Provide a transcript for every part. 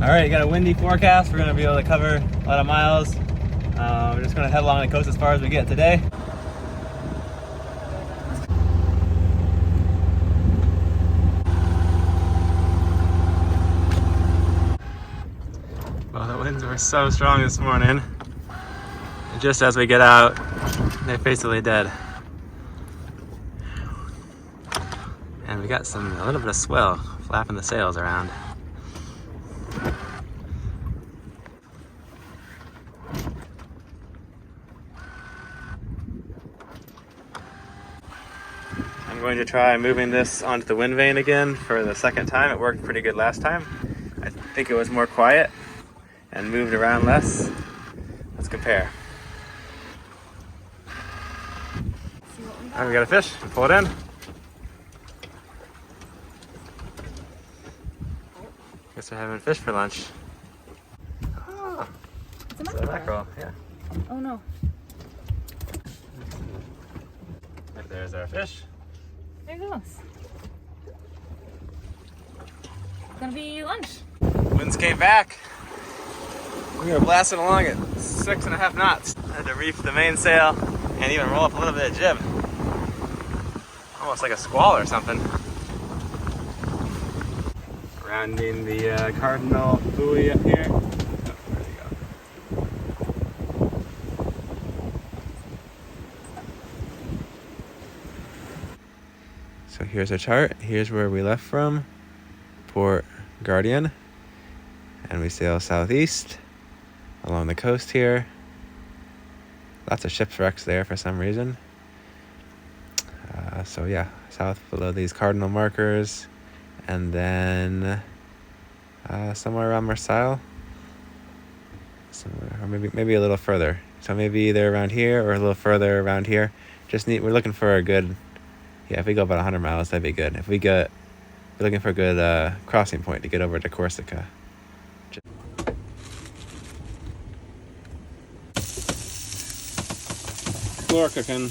All right, got a windy forecast. We're gonna be able to cover a lot of miles. We're just gonna head along the coast as far as we get today. Well, the winds were so strong this morning. And just as we get out, they're basically dead. And we got a little bit of swell flapping the sails around. I'm going to try moving this onto the wind vane again for the second time. It worked pretty good last time. I think it was more quiet and moved around less. Let's compare. All right, we got a fish. We'll pull it in. Guess we're having fish for lunch. Oh, It's a mackerel. Yeah. Oh no. There's our fish. There it goes. It's gonna be lunch. Winds came back. We were blasting along at 6.5 knots. I had to reef the mainsail and even roll up a little bit of jib. Almost like a squall or something. Rounding the Cardinal buoy up here. Oh, there you go. So here's our chart. Here's where we left from, Port Guardian. And we sail southeast along the coast here. Lots of shipwrecks there for some reason. So yeah, south below these cardinal markers. And then somewhere around Marseille. Somewhere, or maybe a little further. So maybe either around here or a little further around here. We're looking for a good, yeah, if we go about 100 miles, that'd be good. We're looking for a good crossing point to get over to Corsica. Floor cooking.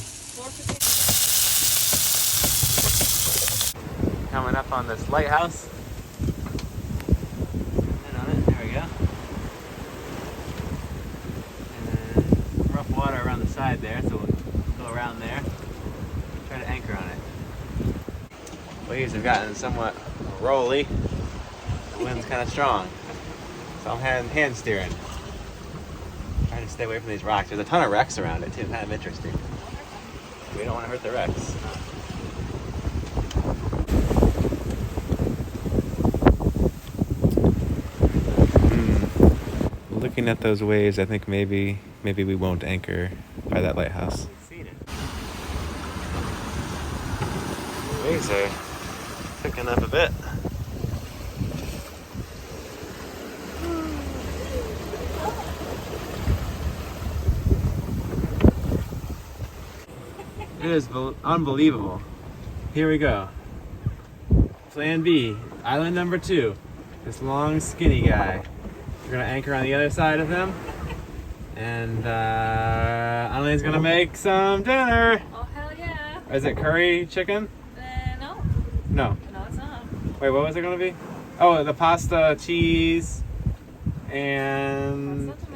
Coming up on this lighthouse. And on it, there we go. And rough water around the side there, so we'll go around there. Try to anchor on it. Waves have gotten somewhat rolly. The wind's kind of strong, so I'm hand steering. Trying to stay away from these rocks. There's a ton of wrecks around it too, kind of interesting. We don't want to hurt the wrecks. Looking at those waves, I think maybe we won't anchor by that lighthouse. Waves are picking up a bit. It is unbelievable. Here we go. Plan B, island number 2. This long, skinny guy. We're gonna anchor on the other side of him. And Eileen's gonna make some dinner. Oh hell yeah. Is it curry chicken? No. No. No, it's not. Wait, what was it gonna be? Oh, the pasta, cheese, and Pasta,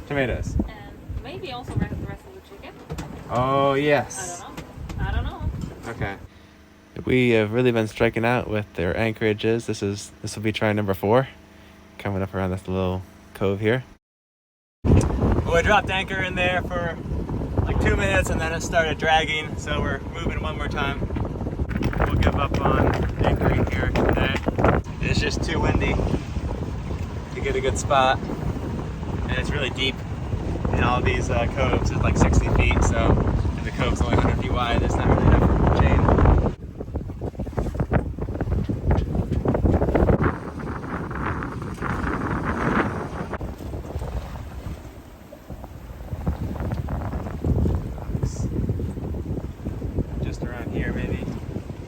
tomatoes. and maybe also the rest of the chicken. Oh, yes. I don't know. Okay. We have really been striking out with their anchorages. This will be try number 4. Coming up around this little cove here. Well, we dropped anchor in there for like 2 minutes and then it started dragging, so we're moving one more time. We'll give up on anchoring here today. It's just too windy to get a good spot, and it's really deep in all these coves. It's like 60 feet, so and the cove's only 100 feet wide. There's not really enough chain.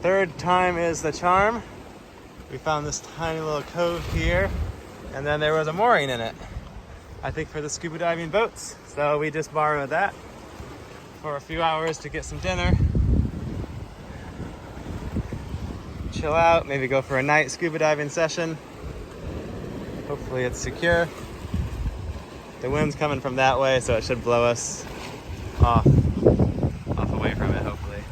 Third time is the charm. We found this tiny little cove here, and then there was a mooring in it, I think for the scuba diving boats. So we just borrowed that for a few hours to get some dinner, chill out, maybe go for a night scuba diving session, Hopefully it's secure. The wind's coming from that way, so it should blow us off away from it, hopefully,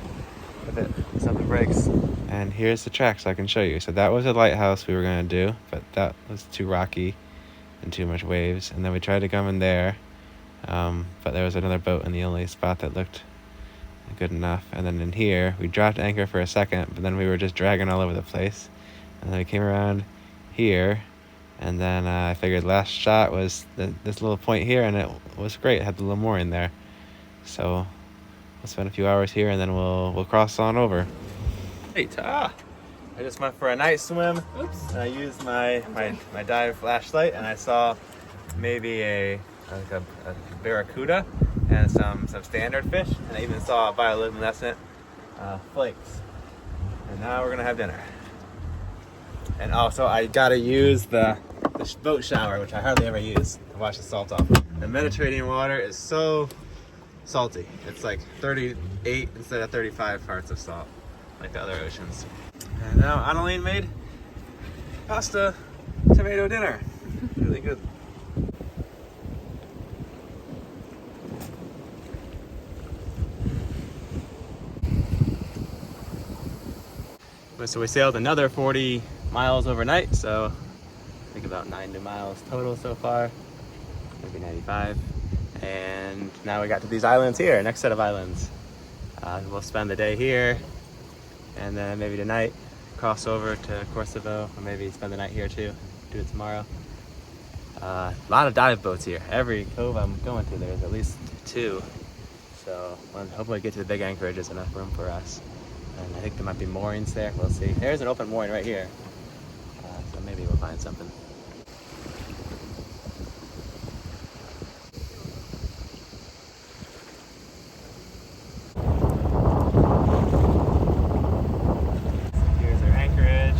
if something breaks. And here's the track, so I can show you. So that was a lighthouse we were gonna do, but that was too rocky and too much waves. And then we tried to come in there, but there was another boat in the only spot that looked good enough. And then in here, we dropped anchor for a second, but then we were just dragging all over the place. And then we came around here, and then I figured last shot was this little point here, and it was great. It had the little mooring there. So we'll spend a few hours here, and then we'll cross on over. Hey, I just went for a night swim. Oops. And I used my dive flashlight, and I saw maybe a barracuda and some standard fish, and I even saw bioluminescent flakes. And now we're gonna have dinner. And also, I gotta use the boat shower, which I hardly ever use, to wash the salt off. The Mediterranean water is so salty. It's like 38 instead of 35 parts of salt, like the other oceans. And now Annalene made pasta tomato dinner. Really good. So we sailed another 40 miles overnight, so I think about 90 miles total so far, maybe 95. And now we got to these islands here, next set of islands. We'll spend the day here, and then maybe tonight cross over to Kosovo, or maybe spend the night here too, do it tomorrow. A lot of dive boats here. Every cove I'm going to, there's at least 2. So we'll hopefully get to the big anchorage, there's enough room for us. And I think there might be moorings there, we'll see. There's an open mooring right here, so maybe we'll find something. Here's our anchorage.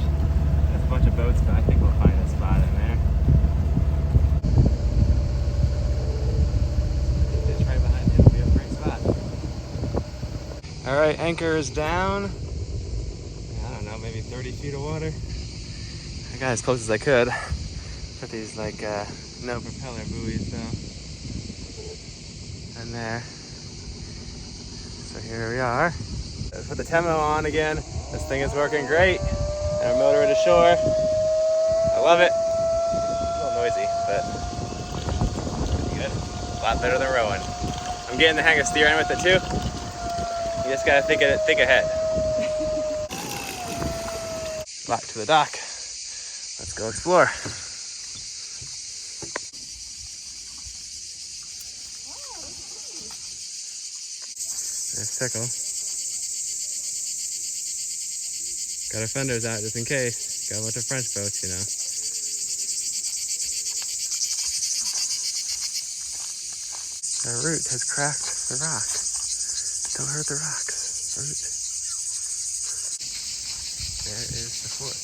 There's a bunch of boats, but I think we'll find a spot in there. It's right behind you, it'll be a great spot. All right, anchor is down. I don't know, maybe 30 feet of water. I got as close as I could. Put these like no propeller buoys though. And there. So here we are. Let's put the Temo on again. This thing is working great. And our motor to shore. I love it. A little noisy, but good. A lot better than rowing. I'm getting the hang of steering with it too. You just gotta think ahead. Back to the dock. Let's go explore. There's Tickle. Got our fenders out just in case. Got a bunch of French boats, you know. The root has cracked the rock. Don't hurt the rocks. Root. There is the fort.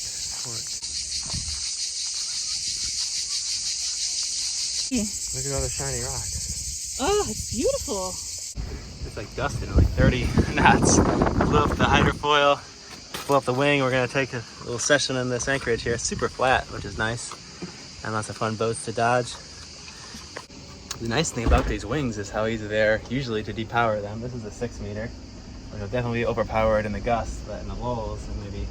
Yeah. Look at all the shiny rocks. Oh, it's beautiful. It's like dusting, like 30 knots. Blew up the hydrofoil, blew up the wing. We're gonna take a little session in this anchorage here. It's super flat, which is nice. And lots of fun boats to dodge. The nice thing about these wings is how easy they're usually to depower them. This is a 6 meter, which will definitely be overpowered in the gusts, but in the lulls, and maybe,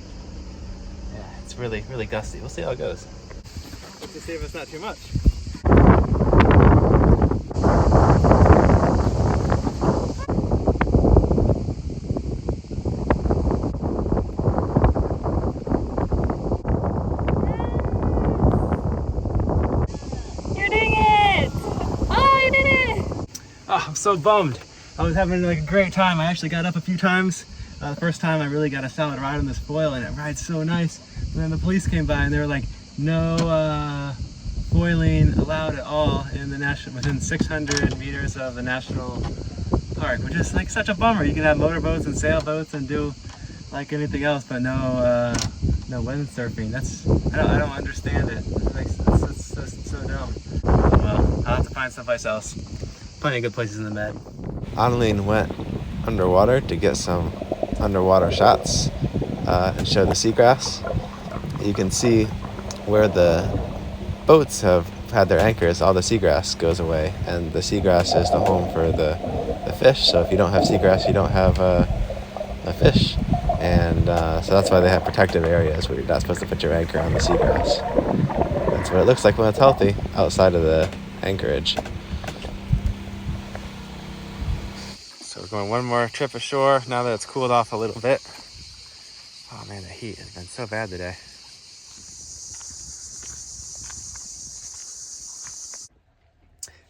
yeah, it's really, really gusty. We'll see how it goes. Let's just see if it's not too much. Oh, I'm so bummed. I was having like a great time. I actually got up a few times. The first time I really got a solid ride on this foil, and it rides so nice. And then the police came by and they were like, no foiling allowed at all in the within 600 meters of the national park, which is like such a bummer. You can have motorboats and sailboats and do like anything else, but no windsurfing. I don't understand it. It's so dumb. Well, I'll have to find someplace else. Plenty of good places in the Med. Annalene went underwater to get some underwater shots and show the seagrass. You can see where the boats have had their anchors, all the seagrass goes away, and the seagrass is the home for the fish. So if you don't have seagrass, you don't have a fish. And so that's why they have protective areas where you're not supposed to put your anchor on the seagrass. That's what it looks like when it's healthy outside of the anchorage. So we're going one more trip ashore now that it's cooled off a little bit. Oh man, the heat has been so bad today.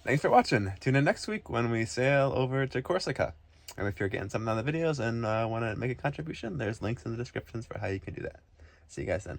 Thanks for watching. Tune in next week when we sail over to Corsica. And if you're getting something on the videos and want to make a contribution, there's links in the descriptions for how you can do that. See you guys then.